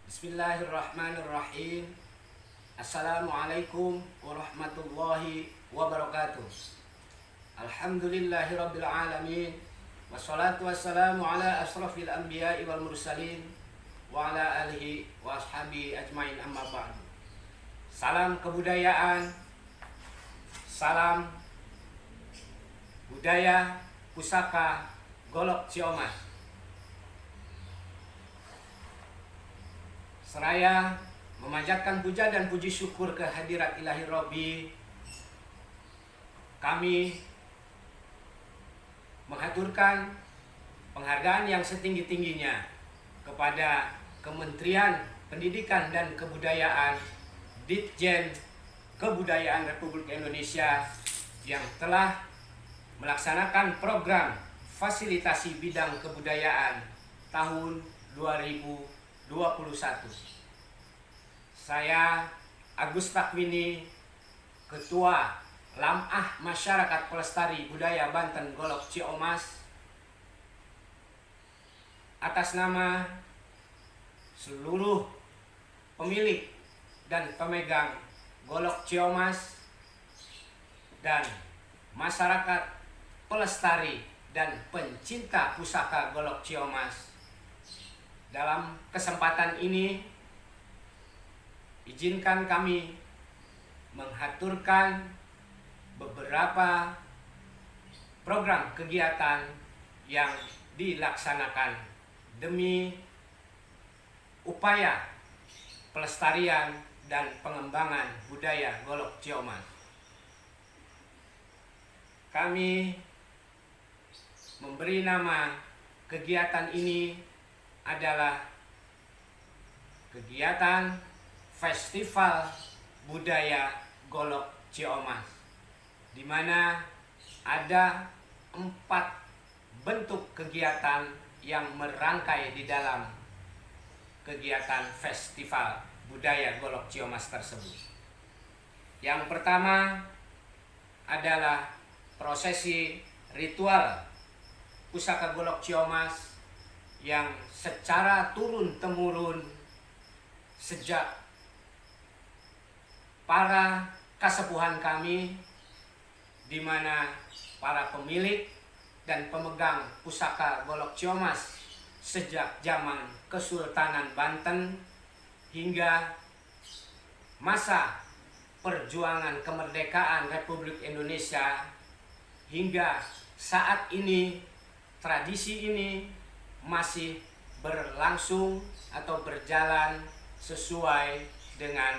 Bismillahirrahmanirrahim. Assalamualaikum warahmatullahi wabarakatuh. Alhamdulillahirabbil alamin. Wassalatu wassalamu ala asrafil anbiya'i wal mursalin wa ala alihi wa ashabi ajmain, amma ba'du. Salam kebudayaan, salam budaya pusaka Golok Ciomas. Seraya memanjatkan puja dan puji syukur kehadirat Ilahi Robbi, kami mengaturkan penghargaan yang setinggi-tingginya kepada Kementerian Pendidikan dan Kebudayaan, Ditjen Kebudayaan Republik Indonesia yang telah melaksanakan program fasilitasi bidang kebudayaan tahun 2021. Saya Agus Takwini, Ketua Lam'ah Masyarakat Pelestari Budaya Banten Golok Ciomas, atas nama seluruh pemilik dan pemegang Golok Ciomas dan masyarakat pelestari dan pencinta pusaka Golok Ciomas, dalam kesempatan ini izinkan kami menghaturkan beberapa program kegiatan yang dilaksanakan demi upaya pelestarian dan pengembangan budaya Golok Ciomas. Kami memberi nama kegiatan ini adalah kegiatan Festival Budaya Golok Ciomas, di mana ada 4 bentuk kegiatan yang merangkai di dalam kegiatan Festival Budaya Golok Ciomas tersebut. Yang pertama adalah prosesi ritual pusaka Golok Ciomas yang secara turun-temurun sejak para kasepuhan kami, di mana para pemilik dan pemegang pusaka Golok Ciomas sejak zaman Kesultanan Banten hingga masa perjuangan kemerdekaan Republik Indonesia hingga saat ini, tradisi ini masih berlangsung atau berjalan sesuai dengan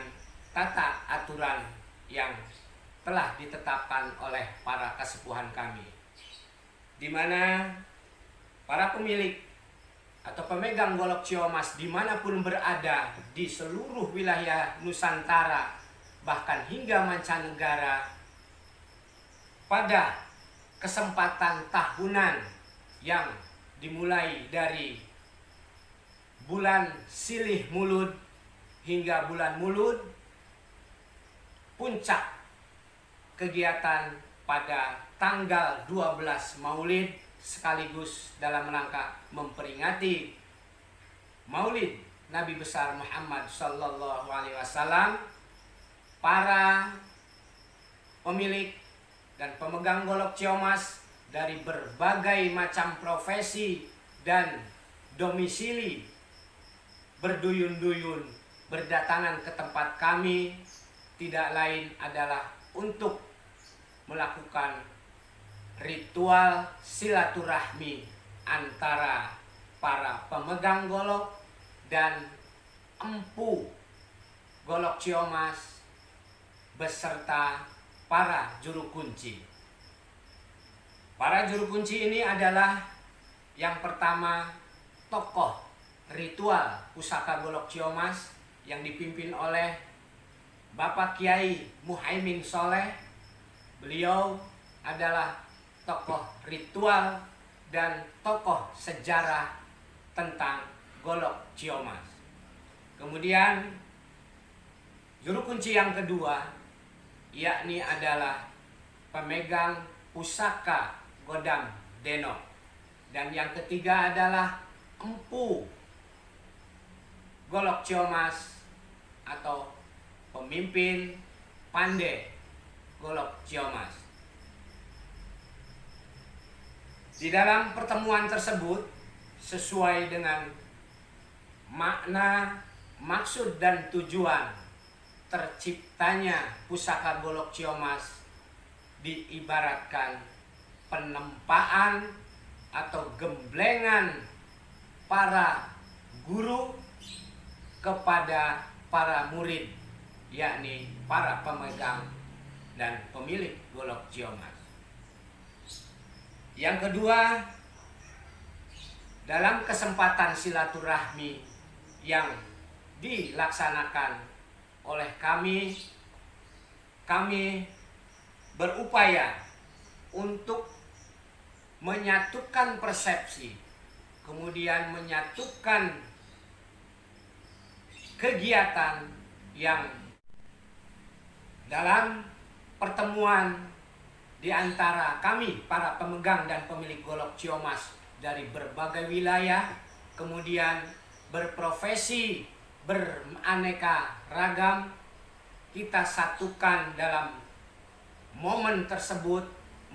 tata aturan yang telah ditetapkan oleh para kasepuhan kami, di mana para pemilik atau pemegang Golok Ciomas dimanapun berada di seluruh wilayah Nusantara bahkan hingga mancanegara, pada kesempatan tahunan yang dimulai dari bulan Silih Mulud hingga bulan Mulud, puncak kegiatan pada tanggal 12 Maulid sekaligus dalam rangka memperingati Maulid Nabi besar Muhammad sallallahu alaihi wasallam. Para pemilik dan pemegang Golok Ciomas dari berbagai macam profesi dan domisili berduyun-duyun berdatangan ke tempat kami, tidak lain adalah untuk melakukan ritual silaturahmi antara para pemegang golok dan empu Golok Ciomas beserta para juru kunci. Para juru kunci ini adalah yang pertama tokoh ritual pusaka Golok Ciomas yang dipimpin oleh Bapak Kiai Muhaimin Soleh. Beliau adalah tokoh ritual dan tokoh sejarah tentang Golok Ciomas. Kemudian juru kunci yang kedua yakni adalah pemegang pusaka Godam Deno, dan yang ketiga adalah empu Golok Ciomas atau pemimpin Pande Golok Ciomas. Di dalam pertemuan tersebut, sesuai dengan makna, maksud dan tujuan terciptanya Pusaka Golok Ciomas diibaratkan penempaan atau gemblengan para guru kepada para murid, yakni para pemegang dan pemilik Golok Ciomas. Yang kedua, dalam kesempatan silaturahmi yang dilaksanakan oleh kami berupaya untuk menyatukan persepsi, kemudian menyatukan kegiatan yang dalam pertemuan di antara kami para pemegang dan pemilik Golok Ciomas dari berbagai wilayah, kemudian berprofesi, beraneka ragam, kita satukan dalam momen tersebut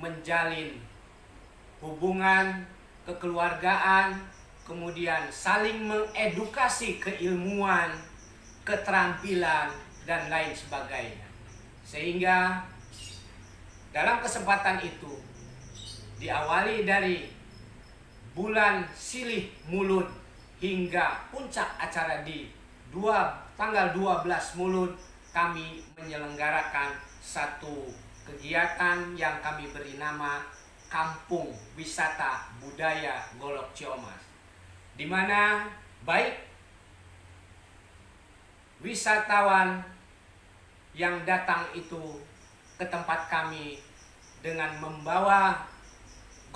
menjalin hubungan kekeluargaan, kemudian saling mengedukasi keilmuan, keterampilan, dan lain sebagainya. Sehingga dalam kesempatan itu diawali dari bulan Silih Mulud hingga puncak acara di tanggal 12 Mulud, kami menyelenggarakan satu kegiatan yang kami beri nama Kampung Wisata Budaya Golok Ciomas, di mana baik wisatawan yang datang itu ke tempat kami dengan membawa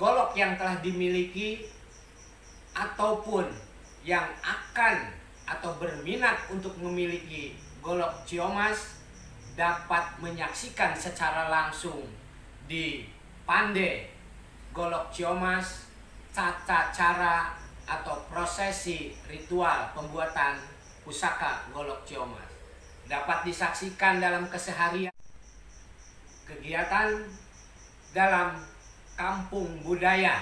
golok yang telah dimiliki, ataupun yang akan atau berminat untuk memiliki Golok Ciomas, dapat menyaksikan secara langsung di Pande Golok Ciomas tata cara atau prosesi ritual pembuatan pusaka Golok Ciomas. Dapat disaksikan dalam keseharian kegiatan dalam kampung budaya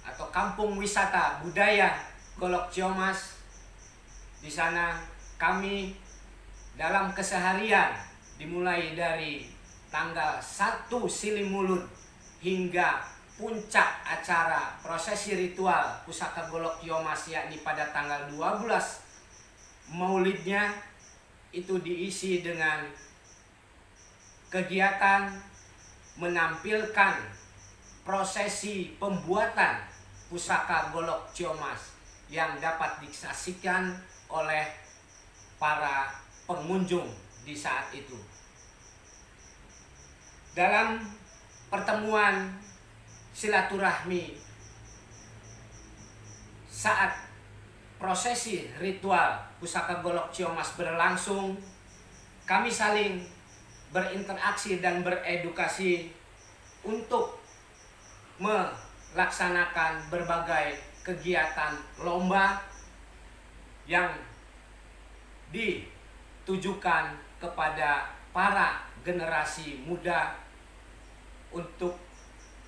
atau kampung wisata budaya Golok Ciomas. Di sana kami dalam keseharian dimulai dari tanggal 1 Silih Mulud hingga puncak acara prosesi ritual pusaka Golok Ciomas, yakni pada tanggal 12 Maulidnya, itu diisi dengan kegiatan menampilkan prosesi pembuatan pusaka Golok Ciomas yang dapat disaksikan oleh para pengunjung di saat itu. Dalam pertemuan silaturahmi saat prosesi ritual pusaka Golok Ciomas berlangsung, kami saling berinteraksi dan beredukasi untuk melaksanakan berbagai kegiatan lomba yang ditujukan kepada para generasi muda untuk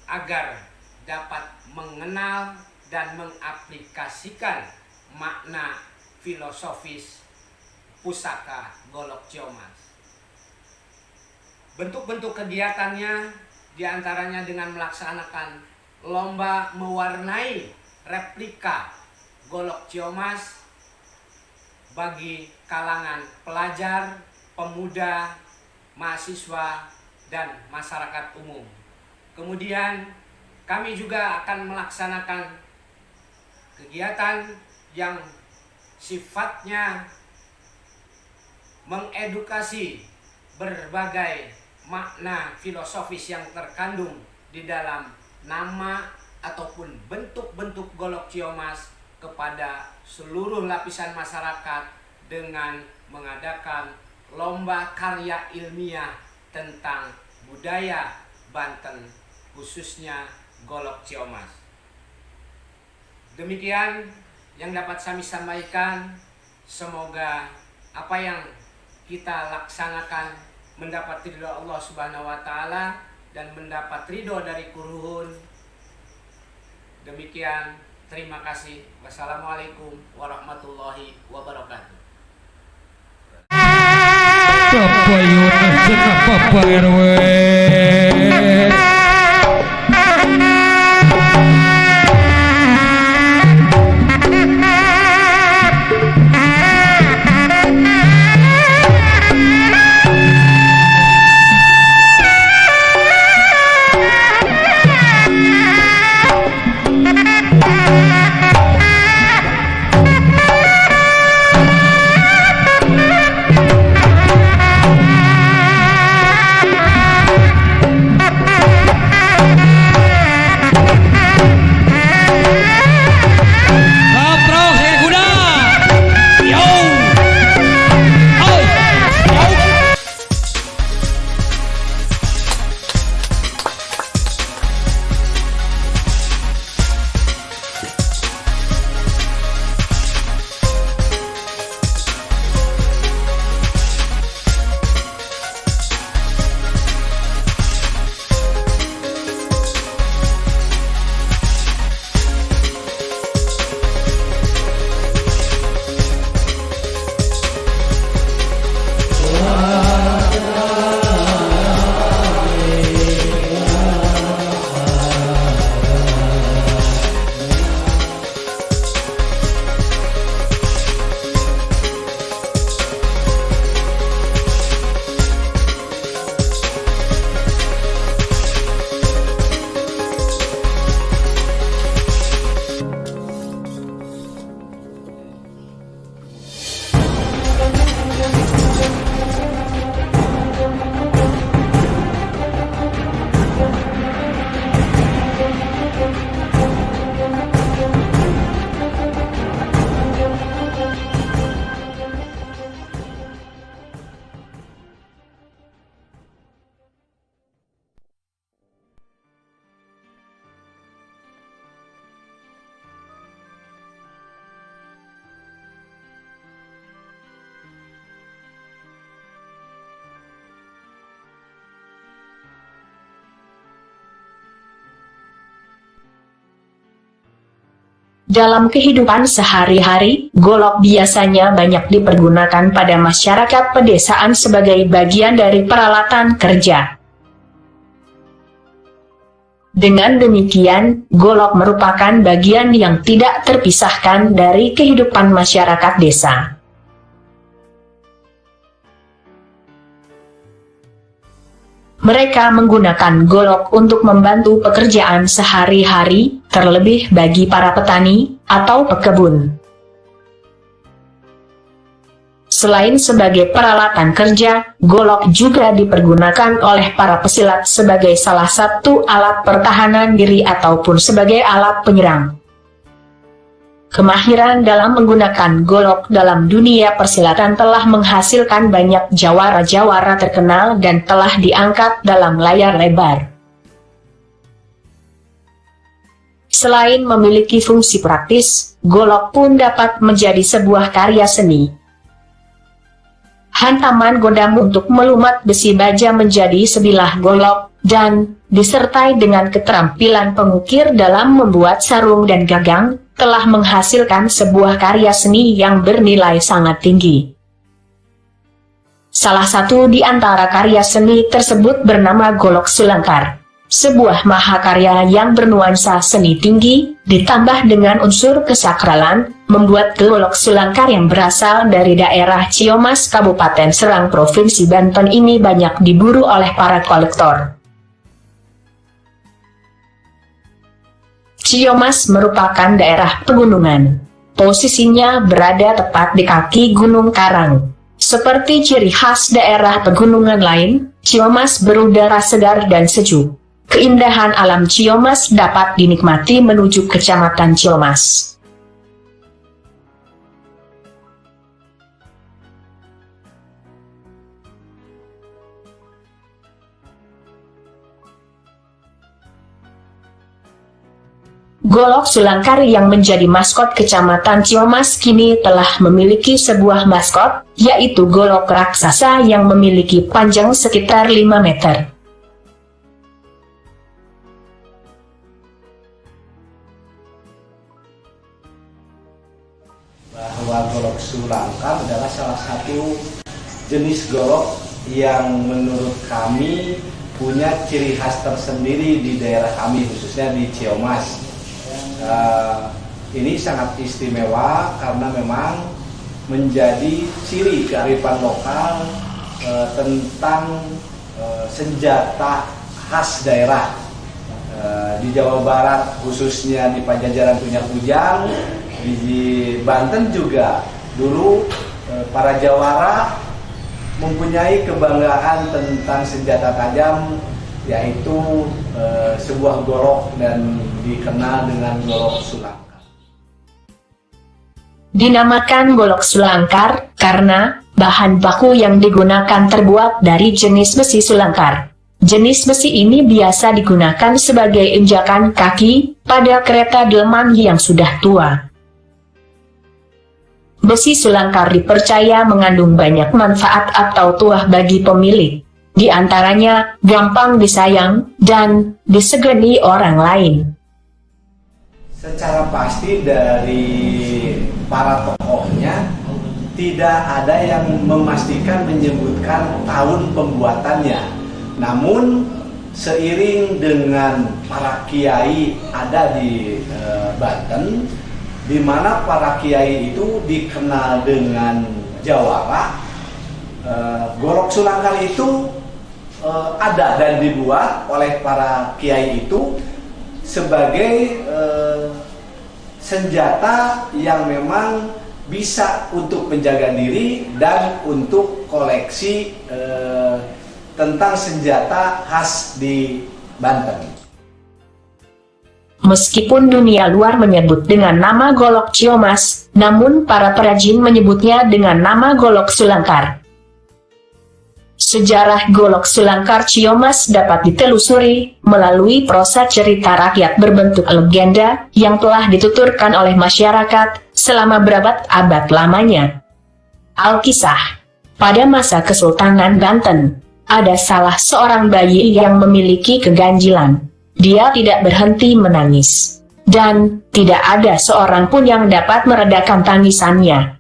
agar dapat mengenal dan mengaplikasikan makna filosofis pusaka Golok Ciomas. Bentuk-bentuk kegiatannya diantaranya dengan melaksanakan lomba mewarnai replika Golok Ciomas bagi kalangan pelajar, pemuda, mahasiswa, dan masyarakat umum. Kemudian kami juga akan melaksanakan kegiatan yang sifatnya mengedukasi berbagai makna filosofis yang terkandung di dalam nama ataupun bentuk-bentuk Golok Ciomas kepada seluruh lapisan masyarakat dengan mengadakan lomba karya ilmiah tentang budaya Banten, khususnya Golok Ciomas. Demikian yang dapat kami sampaikan. Semoga apa yang kita laksanakan mendapat ridho Allah Subhanahu wa taala dan mendapat ridho dari kuruhun. Demikian, terima kasih. Wassalamualaikum warahmatullahi wabarakatuh. Bapak Yunas dan Bapak RW. Dalam kehidupan sehari-hari, golok biasanya banyak dipergunakan pada masyarakat pedesaan sebagai bagian dari peralatan kerja. Dengan demikian, golok merupakan bagian yang tidak terpisahkan dari kehidupan masyarakat desa. Mereka menggunakan golok untuk membantu pekerjaan sehari-hari, terlebih bagi para petani atau pekebun. Selain sebagai peralatan kerja, golok juga dipergunakan oleh para pesilat sebagai salah satu alat pertahanan diri ataupun sebagai alat penyerang. Kemahiran dalam menggunakan golok dalam dunia persilatan telah menghasilkan banyak jawara-jawara terkenal dan telah diangkat dalam layar lebar. Selain memiliki fungsi praktis, golok pun dapat menjadi sebuah karya seni. Hantaman godam untuk melumat besi baja menjadi sebilah golok, dan disertai dengan keterampilan pengukir dalam membuat sarung dan gagang, telah menghasilkan sebuah karya seni yang bernilai sangat tinggi. Salah satu di antara karya seni tersebut bernama Golok Sulangkar. Sebuah mahakarya yang bernuansa seni tinggi, ditambah dengan unsur kesakralan, membuat Golok Sulangkar yang berasal dari daerah Ciomas Kabupaten Serang Provinsi Banten ini banyak diburu oleh para kolektor. Ciomas merupakan daerah pegunungan. Posisinya berada tepat di kaki Gunung Karang. Seperti ciri khas daerah pegunungan lain, Ciomas berudara segar dan sejuk. Keindahan alam Ciomas dapat dinikmati menuju Kecamatan Ciomas. Golok Sulangkar yang menjadi maskot Kecamatan Ciomas kini telah memiliki sebuah maskot, yaitu golok raksasa yang memiliki panjang sekitar 5 meter. Bahwa golok Sulangkar adalah salah satu jenis golok yang menurut kami punya ciri khas tersendiri di daerah kami, khususnya di Ciomas. Ini sangat istimewa karena memang menjadi ciri kearifan lokal tentang senjata khas daerah. Di Jawa Barat khususnya di Pajajaran punya kujang, di Banten juga dulu para Jawara mempunyai kebanggaan tentang senjata tajam, yaitu sebuah golok dan dikenal dengan golok Sulangkar. Dinamakan golok Sulangkar karena bahan baku yang digunakan terbuat dari jenis besi Sulangkar. Jenis besi ini biasa digunakan sebagai injakan kaki pada kereta delman yang sudah tua. Besi Sulangkar dipercaya mengandung banyak manfaat atau tuah bagi pemilik. Di antaranya, gampang disayang, dan disegani orang lain. Secara pasti dari para tokohnya, tidak ada yang memastikan menyebutkan tahun pembuatannya. Namun, seiring dengan para kiai ada di Banten, di mana para kiai itu dikenal dengan jawara, golok Sulangkar itu ada dan dibuat oleh para kiai itu sebagai senjata yang memang bisa untuk menjaga diri dan untuk koleksi tentang senjata khas di Banten. Meskipun dunia luar menyebut dengan nama golok Ciomas, namun para perajin menyebutnya dengan nama golok Sulangkar. Sejarah golok Sulangkar Ciomas dapat ditelusuri melalui prosa cerita rakyat berbentuk legenda yang telah dituturkan oleh masyarakat selama berabad-abad lamanya. Alkisah, pada masa Kesultanan Banten, ada salah seorang bayi yang memiliki keganjilan. Dia tidak berhenti menangis, dan tidak ada seorang pun yang dapat meredakan tangisannya.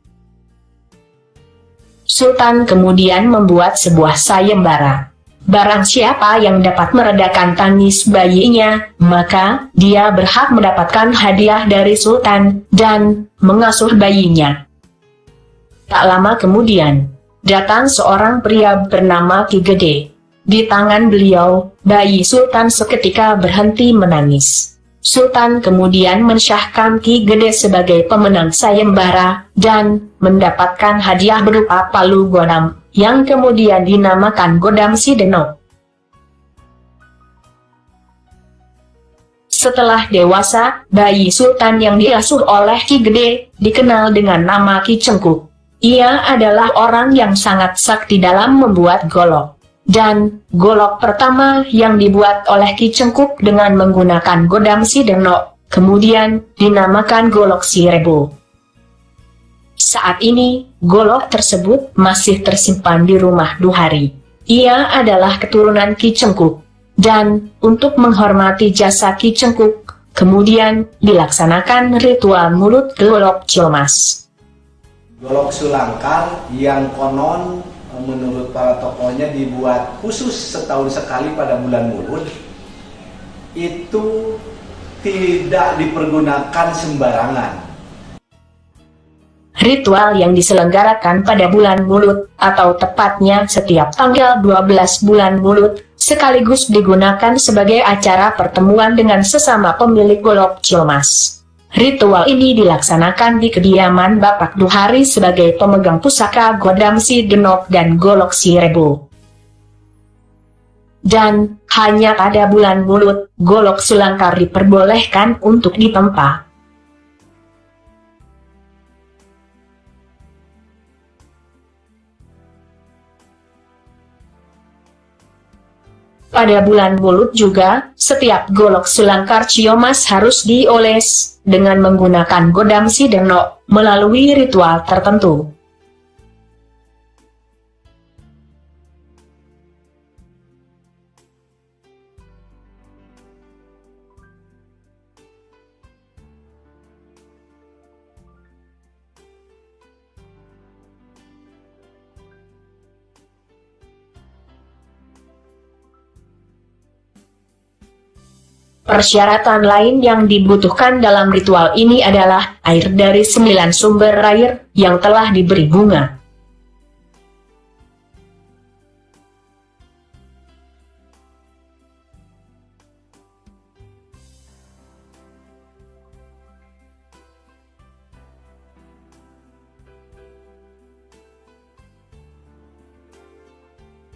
Sultan kemudian membuat sebuah sayembara. Barang siapa yang dapat meredakan tangis bayinya, maka dia berhak mendapatkan hadiah dari Sultan dan mengasuh bayinya. Tak lama kemudian, datang seorang pria bernama Ki Gede. Di tangan beliau, bayi Sultan seketika berhenti menangis. Sultan kemudian mensyahkan Ki Gede sebagai pemenang sayembara dan mendapatkan hadiah berupa palu godam yang kemudian dinamakan Godam Sideno. Setelah dewasa, bayi Sultan yang diasuh oleh Ki Gede dikenal dengan nama Ki Cengkuk. Ia adalah orang yang sangat sakti dalam membuat golok. Dan golok pertama yang dibuat oleh Ki Cengkuk dengan menggunakan Godam Sideno, kemudian dinamakan golok Sirebo. Saat ini, golok tersebut masih tersimpan di rumah Duhari. Ia adalah keturunan Ki Cengkuk. Dan, untuk menghormati jasa Ki Cengkuk, kemudian dilaksanakan ritual mulut golok Ciomas. Golok Sulangkar yang konon menurut para tokohnya dibuat khusus setahun sekali pada bulan Mulud, itu tidak dipergunakan sembarangan. Ritual yang diselenggarakan pada bulan Mulud, atau tepatnya setiap tanggal 12 bulan Mulud, sekaligus digunakan sebagai acara pertemuan dengan sesama pemilik golok Ciomas. Ritual ini dilaksanakan di kediaman Bapak Duhari sebagai pemegang pusaka Godam Sideno dan golok Sirebo. Dan, hanya pada bulan Mulud, golok Sulangkar diperbolehkan untuk ditempa. Pada bulan Mulut juga, setiap golok sulangkar Ciomas harus dioles dengan menggunakan godam sideno melalui ritual tertentu. Persyaratan lain yang dibutuhkan dalam ritual ini adalah air dari 9 sumber air yang telah diberi bunga.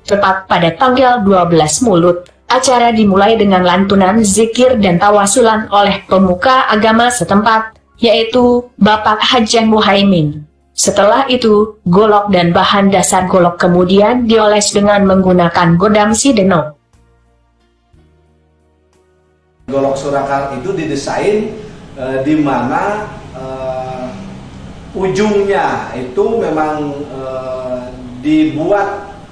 Tepat pada tanggal 12 Mulut, acara dimulai dengan lantunan zikir dan tawasulan oleh pemuka agama setempat, yaitu Bapak Hajan Muhaimin. Setelah itu, golok dan bahan dasar golok kemudian dioles dengan menggunakan godam sideno. Golok sulangkar itu didesain di mana ujungnya itu memang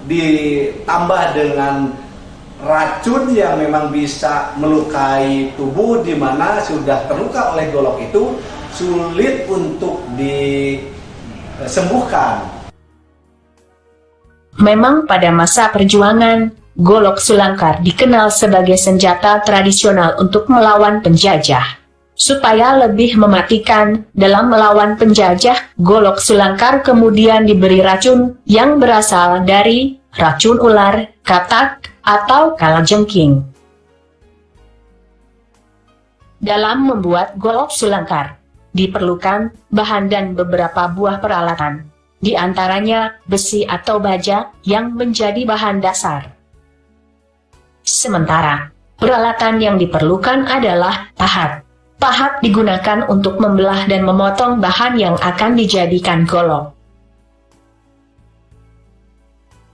ditambah dengan racun yang memang bisa melukai tubuh, di mana sudah terluka oleh golok itu sulit untuk disembuhkan. Memang pada masa perjuangan, golok sulangkar dikenal sebagai senjata tradisional untuk melawan penjajah. Supaya lebih mematikan dalam melawan penjajah, golok sulangkar kemudian diberi racun yang berasal dari racun ular, katak, atau kalajengking. Dalam membuat golok sulangkar, diperlukan bahan dan beberapa buah peralatan, di antaranya besi atau baja yang menjadi bahan dasar. Sementara, peralatan yang diperlukan adalah pahat. Pahat digunakan untuk membelah dan memotong bahan yang akan dijadikan golok.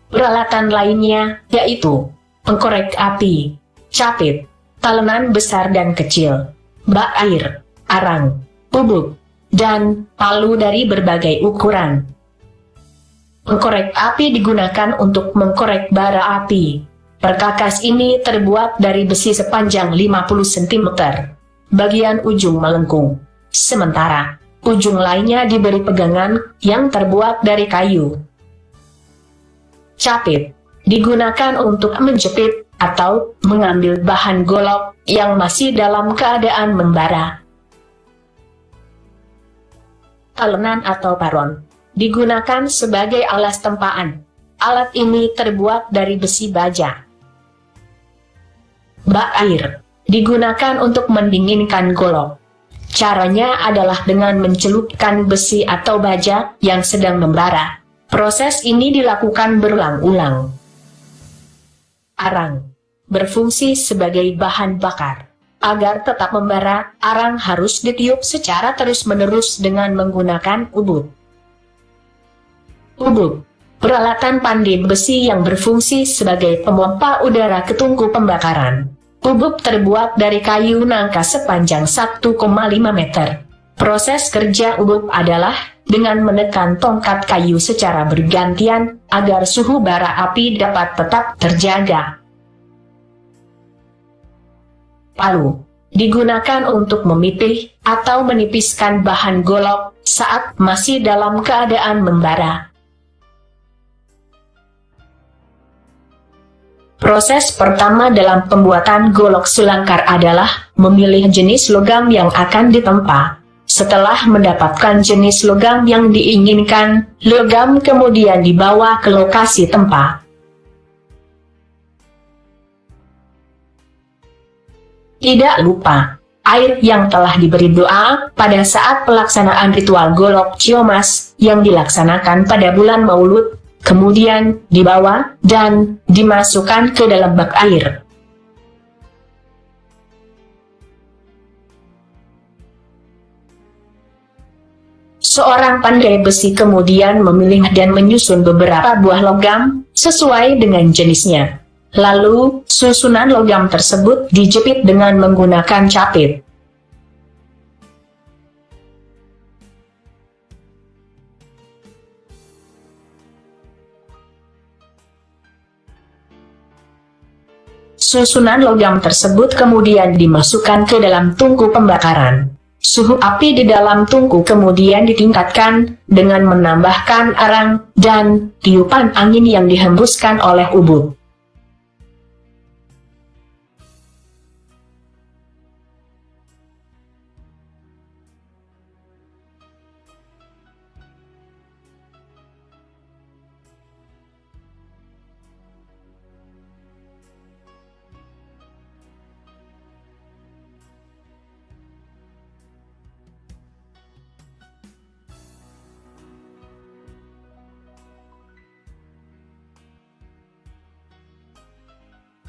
Peralatan lainnya yaitu pengkorek api, capit, talenan besar dan kecil, bak air, arang, bubuk, dan palu dari berbagai ukuran. Pengkorek api digunakan untuk mengkorek bara api. Perkakas ini terbuat dari besi sepanjang 50 cm. Bagian ujung melengkung. Sementara, ujung lainnya diberi pegangan yang terbuat dari kayu. Capit digunakan untuk menjepit atau mengambil bahan golok yang masih dalam keadaan membara. Talenan atau paron digunakan sebagai alas tempaan. Alat ini terbuat dari besi baja. Bak air digunakan untuk mendinginkan golok. Caranya adalah dengan mencelupkan besi atau baja yang sedang membara. Proses ini dilakukan berulang-ulang. Arang berfungsi sebagai bahan bakar. Agar tetap membara, arang harus ditiup secara terus-menerus dengan menggunakan ubuk. Ubuk, peralatan pandai besi yang berfungsi sebagai pemompa udara ke tungku pembakaran. Ubuk terbuat dari kayu nangka sepanjang 1,5 meter. Proses kerja ubuk adalah dengan menekan tongkat kayu secara bergantian, agar suhu bara api dapat tetap terjaga. Palu digunakan untuk memipih atau menipiskan bahan golok saat masih dalam keadaan membara. Proses pertama dalam pembuatan golok sulangkar adalah memilih jenis logam yang akan ditempa. Setelah mendapatkan jenis logam yang diinginkan, logam kemudian dibawa ke lokasi tempa. Tidak lupa, air yang telah diberi doa pada saat pelaksanaan ritual golok Ciomas yang dilaksanakan pada bulan Maulud, kemudian dibawa dan dimasukkan ke dalam bak air. Seorang pandai besi kemudian memilih dan menyusun beberapa buah logam sesuai dengan jenisnya. Lalu, susunan logam tersebut dijepit dengan menggunakan capit. Susunan logam tersebut kemudian dimasukkan ke dalam tungku pembakaran. Suhu api di dalam tungku kemudian ditingkatkan dengan menambahkan arang dan tiupan angin yang dihembuskan oleh ubur.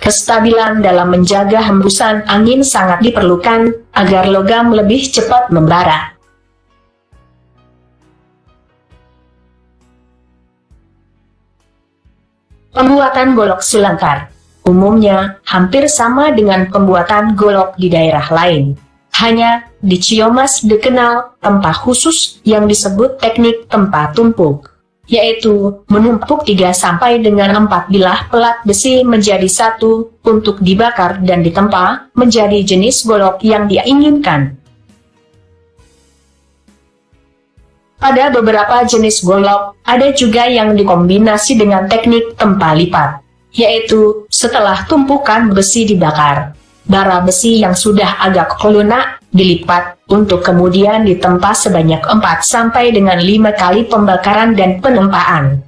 Kestabilan dalam menjaga hembusan angin sangat diperlukan, agar logam lebih cepat membara. Pembuatan golok sulangkar umumnya hampir sama dengan pembuatan golok di daerah lain. Hanya, di Ciamas dikenal tempat khusus yang disebut teknik tempat tumpuk, yaitu menumpuk 3 sampai dengan 4 bilah pelat besi menjadi satu, untuk dibakar dan ditempa menjadi jenis golok yang diinginkan. Pada beberapa jenis golok, ada juga yang dikombinasi dengan teknik tempa lipat, yaitu setelah tumpukan besi dibakar, bara besi yang sudah agak lunak dilipat, untuk kemudian ditempa sebanyak 4 sampai dengan 5 kali pembakaran dan penempaan.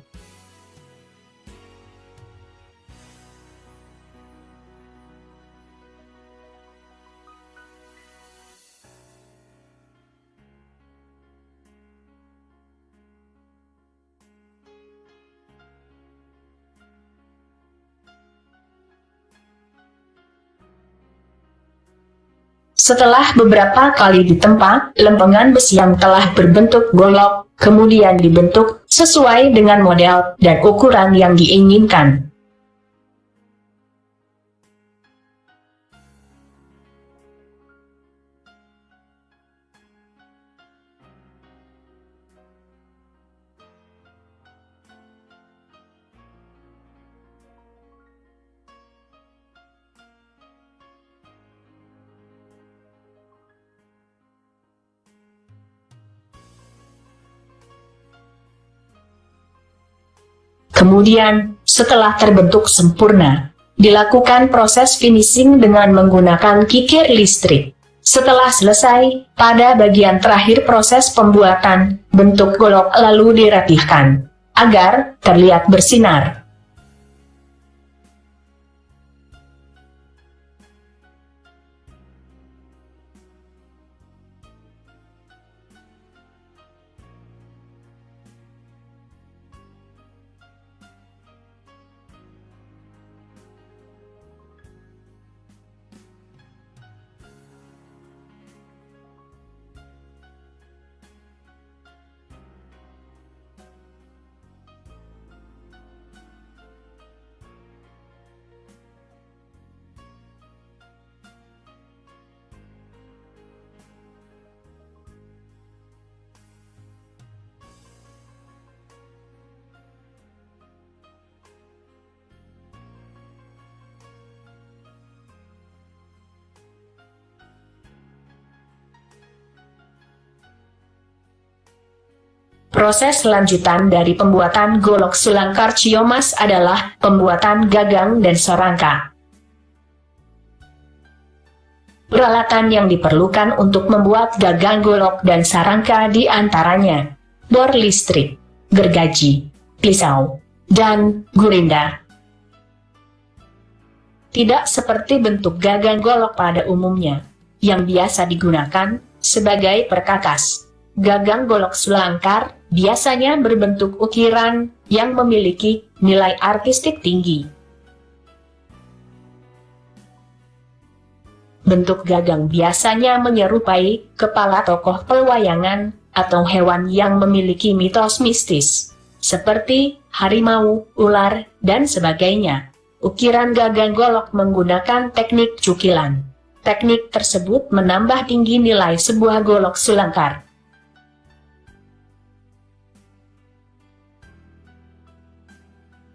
Setelah beberapa kali ditempa, lempengan besi yang telah berbentuk golok, kemudian dibentuk sesuai dengan model dan ukuran yang diinginkan. Kemudian, setelah terbentuk sempurna, dilakukan proses finishing dengan menggunakan kikir listrik. Setelah selesai, pada bagian terakhir proses pembuatan, bentuk golok lalu dirapihkan, agar terlihat bersinar. Proses lanjutan dari pembuatan golok sulangkar Ciamas adalah pembuatan gagang dan sarangka. Peralatan yang diperlukan untuk membuat gagang golok dan sarangka diantaranya bor listrik, gergaji, pisau, dan gurinda. Tidak seperti bentuk gagang golok pada umumnya, yang biasa digunakan sebagai perkakas. Gagang golok sulangkar biasanya berbentuk ukiran yang memiliki nilai artistik tinggi. Bentuk gagang biasanya menyerupai kepala tokoh pewayangan atau hewan yang memiliki mitos mistis, seperti harimau, ular, dan sebagainya. ukiran gagang golok menggunakan teknik cukilan. Teknik tersebut menambah tinggi nilai sebuah golok sulangkar.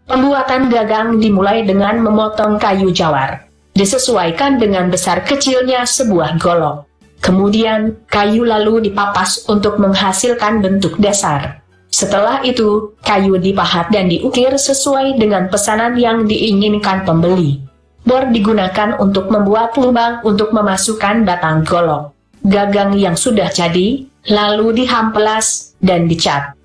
Pembuatan gagang dimulai dengan memotong kayu jawar. Disesuaikan dengan besar kecilnya sebuah golok. Kemudian, kayu lalu dipapas untuk menghasilkan bentuk dasar. Setelah itu, kayu dipahat dan diukir sesuai dengan pesanan yang diinginkan pembeli. Bor digunakan untuk membuat lubang untuk memasukkan batang golok. Gagang yang sudah jadi, lalu dihamplas dan dicat.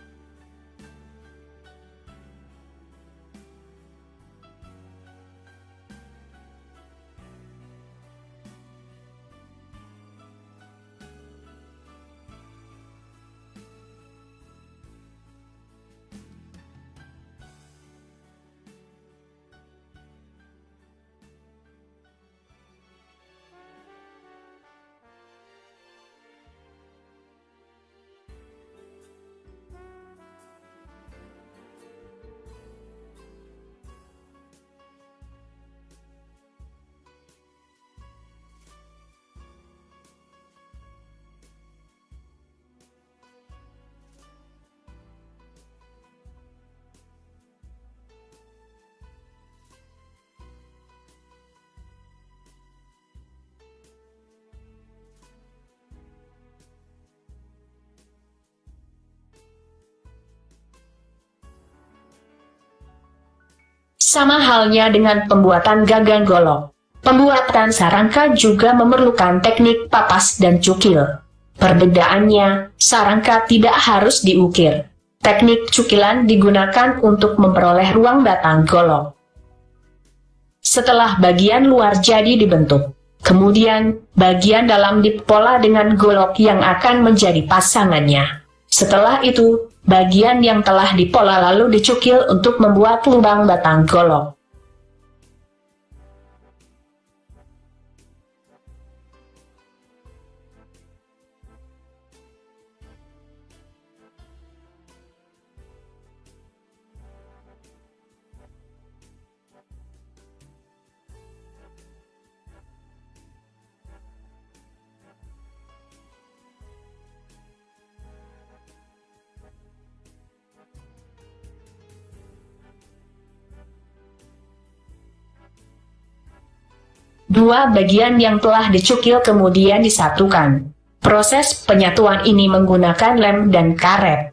Sama halnya dengan pembuatan gagang golok. Pembuatan sarangka juga memerlukan teknik papas dan cukil. Perbedaannya, sarangka tidak harus diukir. Teknik cukilan digunakan untuk memperoleh ruang batang golok. Setelah bagian luar jadi dibentuk, kemudian bagian dalam dipola dengan golok yang akan menjadi pasangannya. Setelah itu, bagian yang telah dipola lalu dicukil untuk membuat lubang batang golok. Dua bagian yang telah dicukil kemudian disatukan. Proses penyatuan ini menggunakan lem dan karet.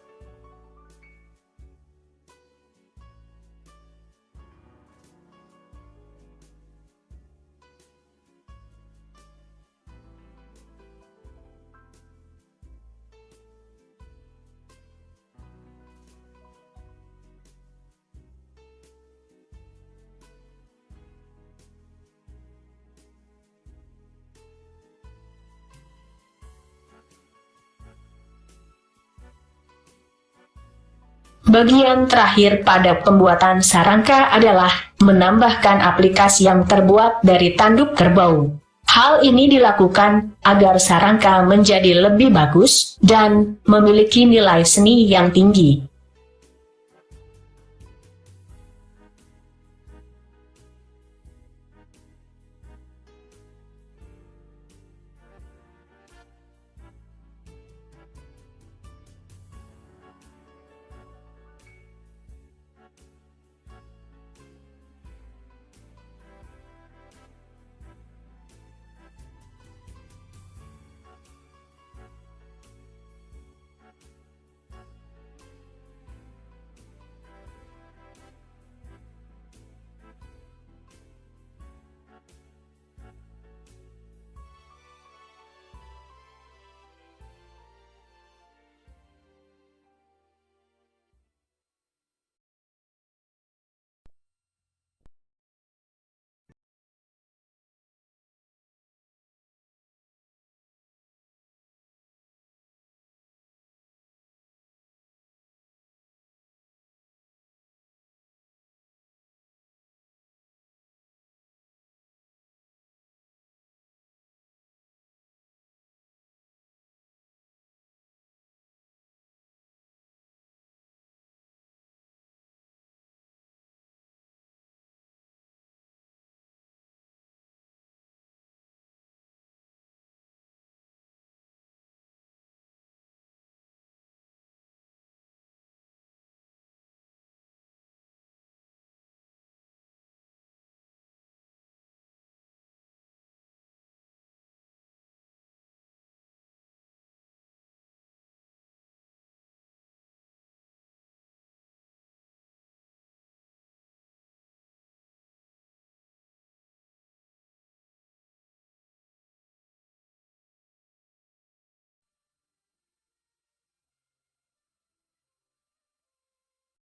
Bagian terakhir pada pembuatan sarangka adalah menambahkan aplikasi yang terbuat dari tanduk kerbau. Hal ini dilakukan agar sarangka menjadi lebih bagus dan memiliki nilai seni yang tinggi.